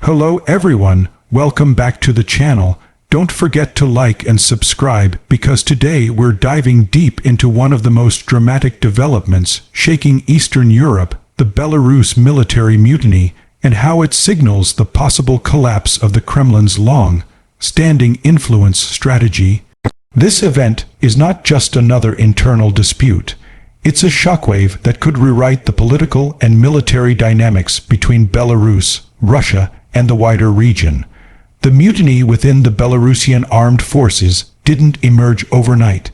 Hello everyone, welcome back to the channel. Don't forget to like and subscribe because today we're diving deep into one of the most dramatic developments shaking Eastern Europe, the Belarus military mutiny, and how it signals the possible collapse of the Kremlin's long-standing influence strategy. This event is not just another internal dispute. It's a shockwave that could rewrite the political and military dynamics between Belarus, Russia, and the wider region. The mutiny within the Belarusian armed forces didn't emerge overnight.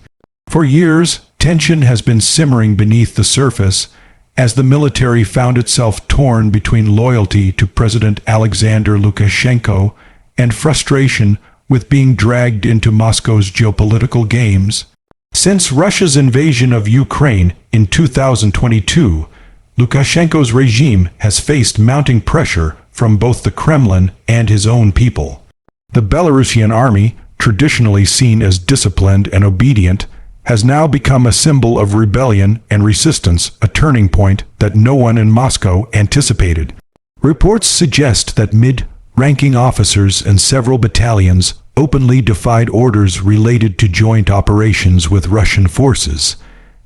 For years, tension has been simmering beneath the surface as the military found itself torn between loyalty to President Alexander Lukashenko and frustration with being dragged into Moscow's geopolitical games. Since Russia's invasion of Ukraine in 2022, Lukashenko's regime has faced mounting pressure from both the Kremlin and his own people. The Belarusian army, traditionally seen as disciplined and obedient, has now become a symbol of rebellion and resistance, a turning point that no one in Moscow anticipated. Reports suggest that mid-ranking officers and several battalions openly defied orders related to joint operations with Russian forces.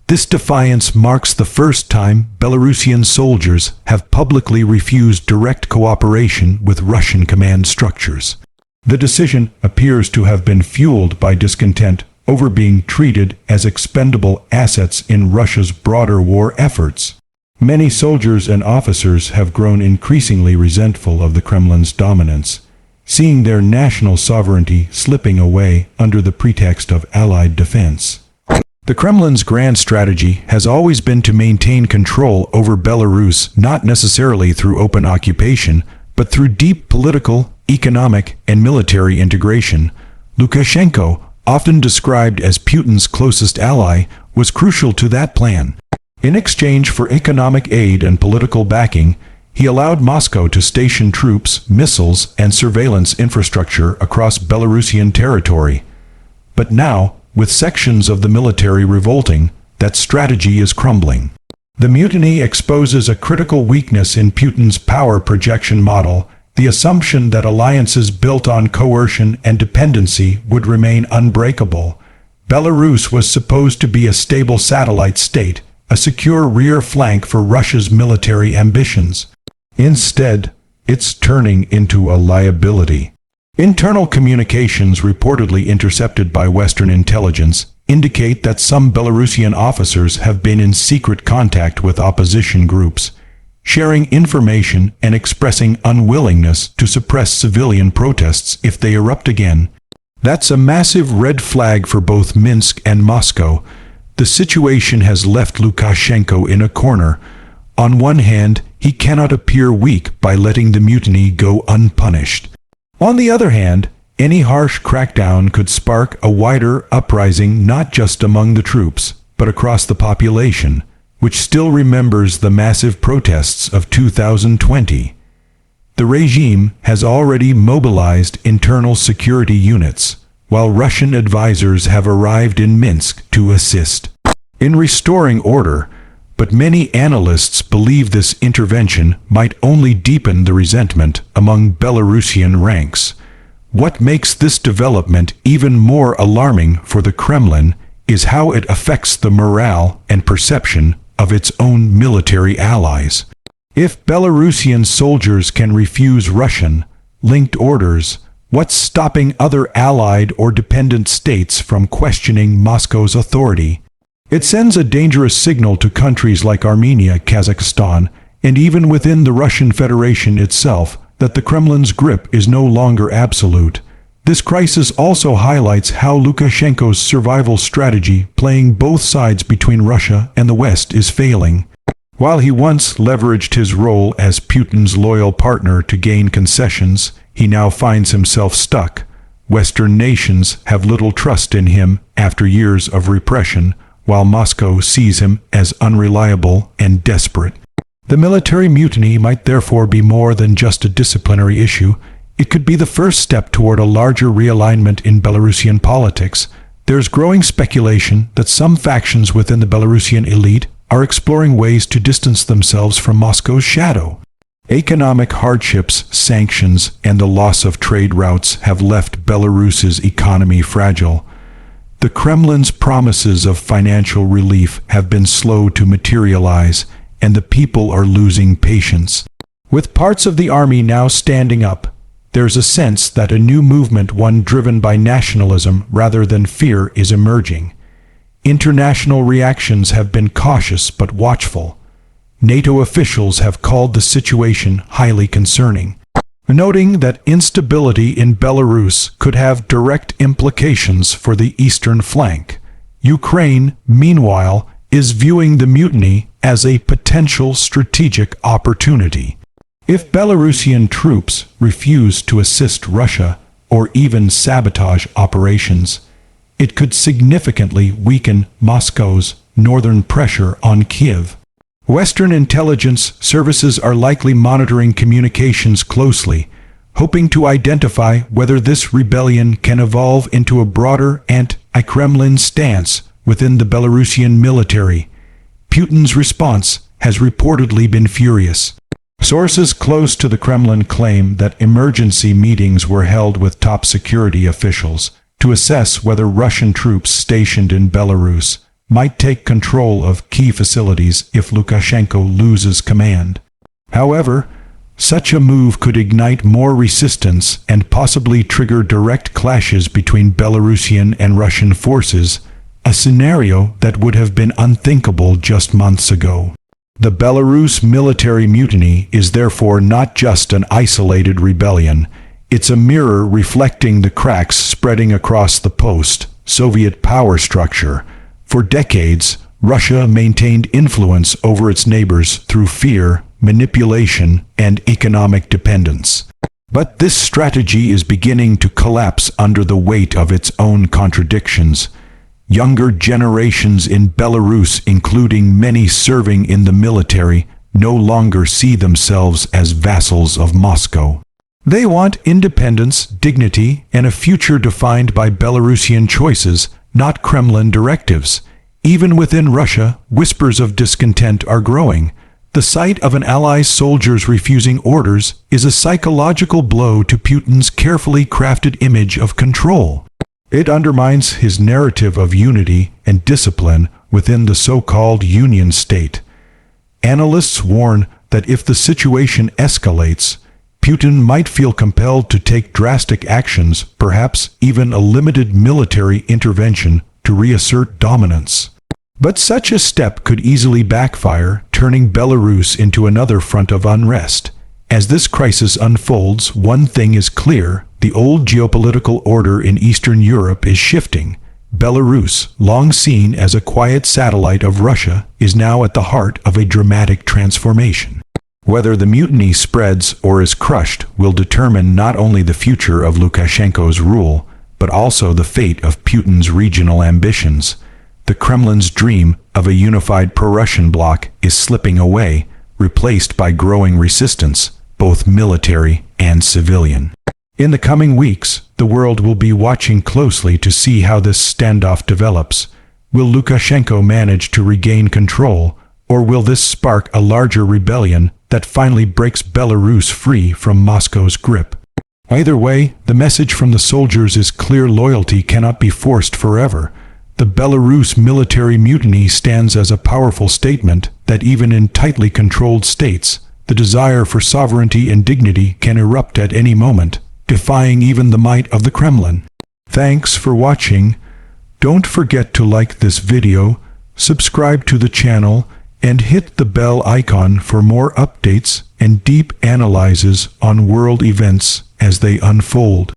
This defiance marks the first time Belarusian soldiers have publicly refused direct cooperation with Russian command structures. The decision appears to have been fueled by discontent over being treated as expendable assets in Russia's broader war efforts. Many soldiers and officers have grown increasingly resentful of the Kremlin's dominance, seeing their national sovereignty slipping away under the pretext of allied defense. The Kremlin's grand strategy has always been to maintain control over Belarus, not necessarily through open occupation, but through deep political, economic, and military integration. Lukashenko, often described as Putin's closest ally, was crucial to that plan. In exchange for economic aid and political backing, he allowed Moscow to station troops, missiles, and surveillance infrastructure across Belarusian territory. But now, with sections of the military revolting, that strategy is crumbling. The mutiny exposes a critical weakness in Putin's power projection model, the assumption that alliances built on coercion and dependency would remain unbreakable. Belarus was supposed to be a stable satellite state, a secure rear flank for Russia's military ambitions. Instead, it's turning into a liability. Internal communications reportedly intercepted by Western intelligence indicate that some Belarusian officers have been in secret contact with opposition groups, sharing information and expressing unwillingness to suppress civilian protests if they erupt again. That's a massive red flag for both Minsk and Moscow. The situation has left Lukashenko in a corner. On one hand, he cannot appear weak by letting the mutiny go unpunished. On the other hand, any harsh crackdown could spark a wider uprising not just among the troops, but across the population, which still remembers the massive protests of 2020. The regime has already mobilized internal security units, while Russian advisors have arrived in Minsk to assist in restoring order, but many analysts believe this intervention might only deepen the resentment among Belarusian ranks. What makes this development even more alarming for the Kremlin is how it affects the morale and perception of its own military allies. If Belarusian soldiers can refuse Russian-linked orders, what's stopping other allied or dependent states from questioning Moscow's authority? It sends a dangerous signal to countries like Armenia, Kazakhstan, and even within the Russian Federation itself that the Kremlin's grip is no longer absolute. This crisis also highlights how Lukashenko's survival strategy, playing both sides between Russia and the West, is failing. While he once leveraged his role as Putin's loyal partner to gain concessions, he now finds himself stuck. Western nations have little trust in him after years of repression, while Moscow sees him as unreliable and desperate. The military mutiny might therefore be more than just a disciplinary issue. It could be the first step toward a larger realignment in Belarusian politics. There's growing speculation that some factions within the Belarusian elite are exploring ways to distance themselves from Moscow's shadow. Economic hardships, sanctions, and the loss of trade routes have left Belarus's economy fragile. The Kremlin's promises of financial relief have been slow to materialize, and the people are losing patience. With parts of the army now standing up, there's a sense that a new movement, one driven by nationalism rather than fear, is emerging. International reactions have been cautious but watchful. NATO officials have called the situation highly concerning, noting that instability in Belarus could have direct implications for the eastern flank. Ukraine, meanwhile, is viewing the mutiny as a potential strategic opportunity. If Belarusian troops refuse to assist Russia or even sabotage operations, it could significantly weaken Moscow's northern pressure on Kiev. Western intelligence services are likely monitoring communications closely, hoping to identify whether this rebellion can evolve into a broader anti-Kremlin stance within the Belarusian military. Putin's response has reportedly been furious. Sources close to the Kremlin claim that emergency meetings were held with top security officials to assess whether Russian troops stationed in Belarus might take control of key facilities if Lukashenko loses command. However, such a move could ignite more resistance and possibly trigger direct clashes between Belarusian and Russian forces, a scenario that would have been unthinkable just months ago. The Belarus military mutiny is therefore not just an isolated rebellion, it's a mirror reflecting the cracks spreading across the post-Soviet power structure. For decades, Russia maintained influence over its neighbors through fear, manipulation, and economic dependence. But this strategy is beginning to collapse under the weight of its own contradictions. Younger generations in Belarus, including many serving in the military, no longer see themselves as vassals of Moscow. They want independence, dignity, and a future defined by Belarusian choices, not Kremlin directives. Even within Russia, whispers of discontent are growing. The sight of an ally's soldiers refusing orders is a psychological blow to Putin's carefully crafted image of control. It undermines his narrative of unity and discipline within the so-called Union state. Analysts warn that if the situation escalates, Putin might feel compelled to take drastic actions, perhaps even a limited military intervention, to reassert dominance. But such a step could easily backfire, turning Belarus into another front of unrest. As this crisis unfolds, one thing is clear: the old geopolitical order in Eastern Europe is shifting. Belarus, long seen as a quiet satellite of Russia, is now at the heart of a dramatic transformation. Whether the mutiny spreads or is crushed will determine not only the future of Lukashenko's rule, but also the fate of Putin's regional ambitions. The Kremlin's dream of a unified pro-Russian bloc is slipping away, replaced by growing resistance, both military and civilian. In the coming weeks, the world will be watching closely to see how this standoff develops. Will Lukashenko manage to regain control, or will this spark a larger rebellion that finally breaks Belarus free from Moscow's grip? Either way, the message from the soldiers is clear: loyalty cannot be forced forever. The Belarus military mutiny stands as a powerful statement that even in tightly controlled states, the desire for sovereignty and dignity can erupt at any moment, defying even the might of the Kremlin. Thanks for watching. Don't forget to like this video, subscribe to the channel, and hit the bell icon for more updates and deep analyses on world events as they unfold.